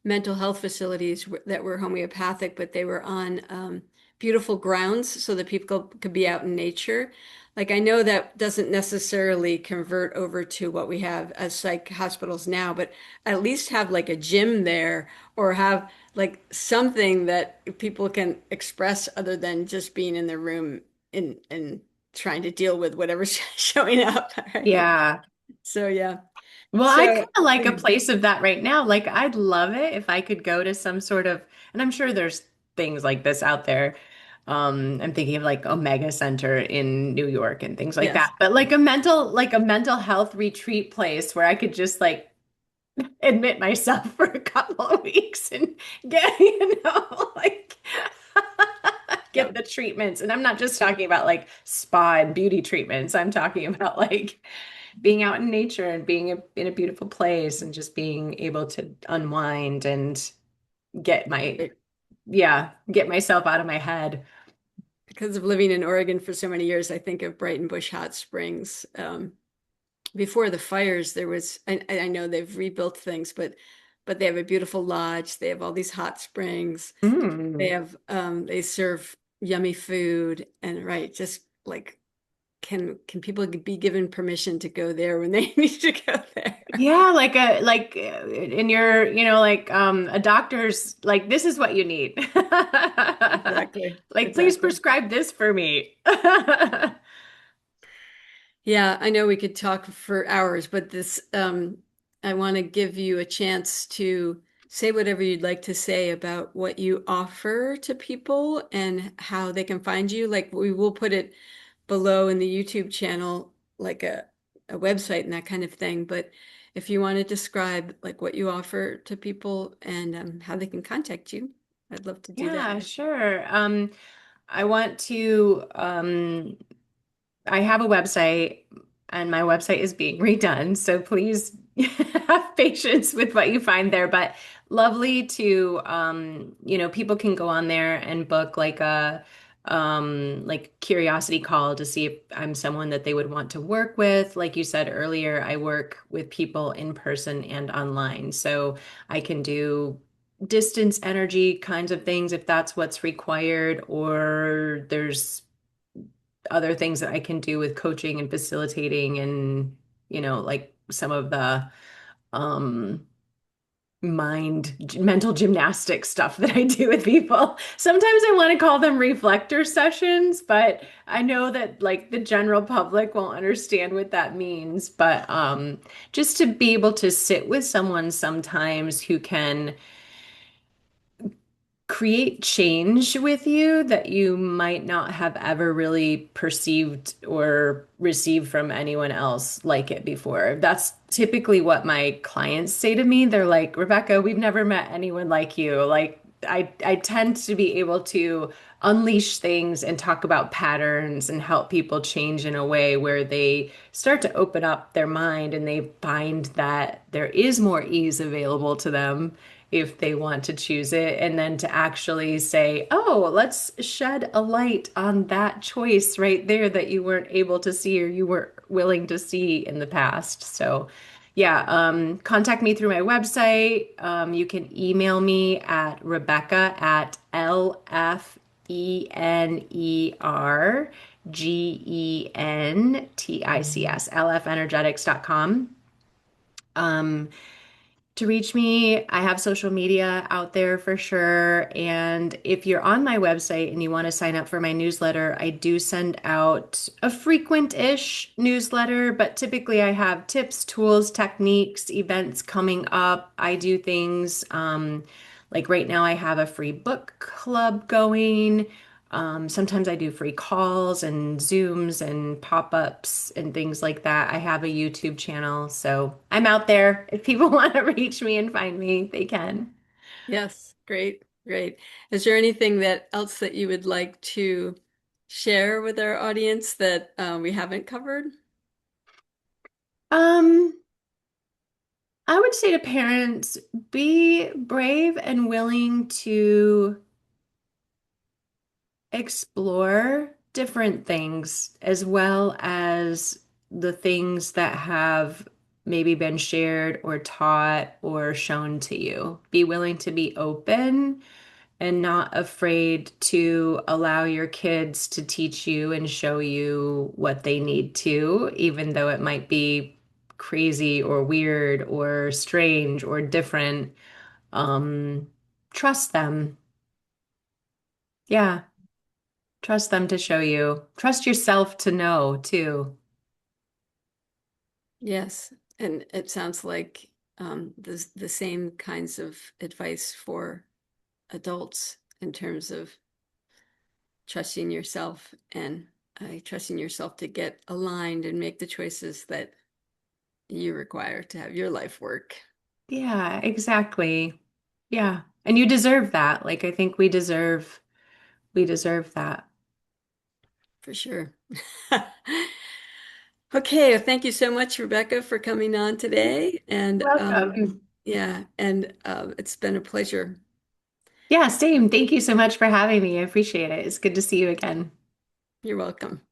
mental health facilities that were homeopathic, but they were on beautiful grounds so that people could be out in nature. Like I know that doesn't necessarily convert over to what we have as psych hospitals now, but at least have like a gym there or have like something that people can express other than just being in the room and trying to deal with whatever's showing up, right? Yeah. So yeah. Well, I kind So of like a place of that right now. Like, I'd love it if I could go to some sort of, and I'm sure there's things like this out there. I'm thinking of like Omega Center in New York and things like yes. that. But like a mental health retreat place where I could just like admit myself for a couple of weeks and get, like Yeah. get the treatments. And I'm not just talking about like spa and beauty treatments. I'm talking about like being out in nature and being in a beautiful place and just being able to unwind and get my, get myself out of my head. Because of living in Oregon for so many years, I think of Brighton Bush Hot Springs. Before the fires, there was, I know they've rebuilt things, but they have a beautiful lodge. They have all these hot springs. They Mm. have they serve yummy food and right, just like can people be given permission to go there when they need to go there? Yeah, in your, like a doctor's like, this is what you need. Exactly. Like, please Exactly. prescribe this for me. Yeah, I know we could talk for hours, but this I want to give you a chance to say whatever you'd like to say about what you offer to people and how they can find you. Like we will put it below in the YouTube channel, like a website and that kind of thing. But if you want to describe like what you offer to people and how they can contact you, I'd love to do that. Yeah, sure. I want to I have a website, and my website is being redone. So please have patience with what you find there. But lovely to, people can go on there and book like a like curiosity call to see if I'm someone that they would want to work with. Like you said earlier, I work with people in person and online. So I can do distance energy kinds of things if that's what's required, or there's other things that I can do with coaching and facilitating and, like some of the um mental gymnastics stuff that I do with people. Sometimes I want to call them reflector sessions, but I know that like the general public won't understand what that means. But just to be able to sit with someone sometimes who can create change with you that you might not have ever really perceived or received from anyone else like it before. That's typically what my clients say to me. They're like, Rebecca, we've never met anyone like you. Like, I tend to be able to unleash things and talk about patterns and help people change in a way where they start to open up their mind and they find that there is more ease available to them if they want to choose it, and then to actually say, oh, let's shed a light on that choice right there that you weren't able to see or you weren't willing to see in the past. So, yeah, contact me through my website. You can email me at Rebecca at LFENERGENTICS, lfenergetics.com. Um, To reach me, I have social media out there for sure. And if you're on my website and you want to sign up for my newsletter, I do send out a frequent-ish newsletter, but typically I have tips, tools, techniques, events coming up. I do things like right now I have a free book club going. Sometimes I do free calls and Zooms and pop-ups and things like that. I have a YouTube channel, so I'm out there. If people want to reach me and find me, they can. Yes, great, great. Is there anything that else that you would like to share with our audience that we haven't covered? Um, I would say to parents, be brave and willing to explore different things as well as the things that have maybe been shared or taught or shown to you. Be willing to be open and not afraid to allow your kids to teach you and show you what they need to, even though it might be crazy or weird or strange or different. Um, Trust them. Yeah. Trust them to show you. Trust yourself to know too. Yes, and it sounds like the same kinds of advice for adults in terms of trusting yourself and trusting yourself to get aligned and make the choices that you require to have your life work. Yeah, exactly. Yeah. And you deserve that. Like I think we deserve that. For sure. Okay, well, thank you so much, Rebecca, for coming on today. And Welcome. yeah, and it's been a pleasure. Yeah, same. Thank you so much for having me. I appreciate it. It's good to see you again. You're welcome.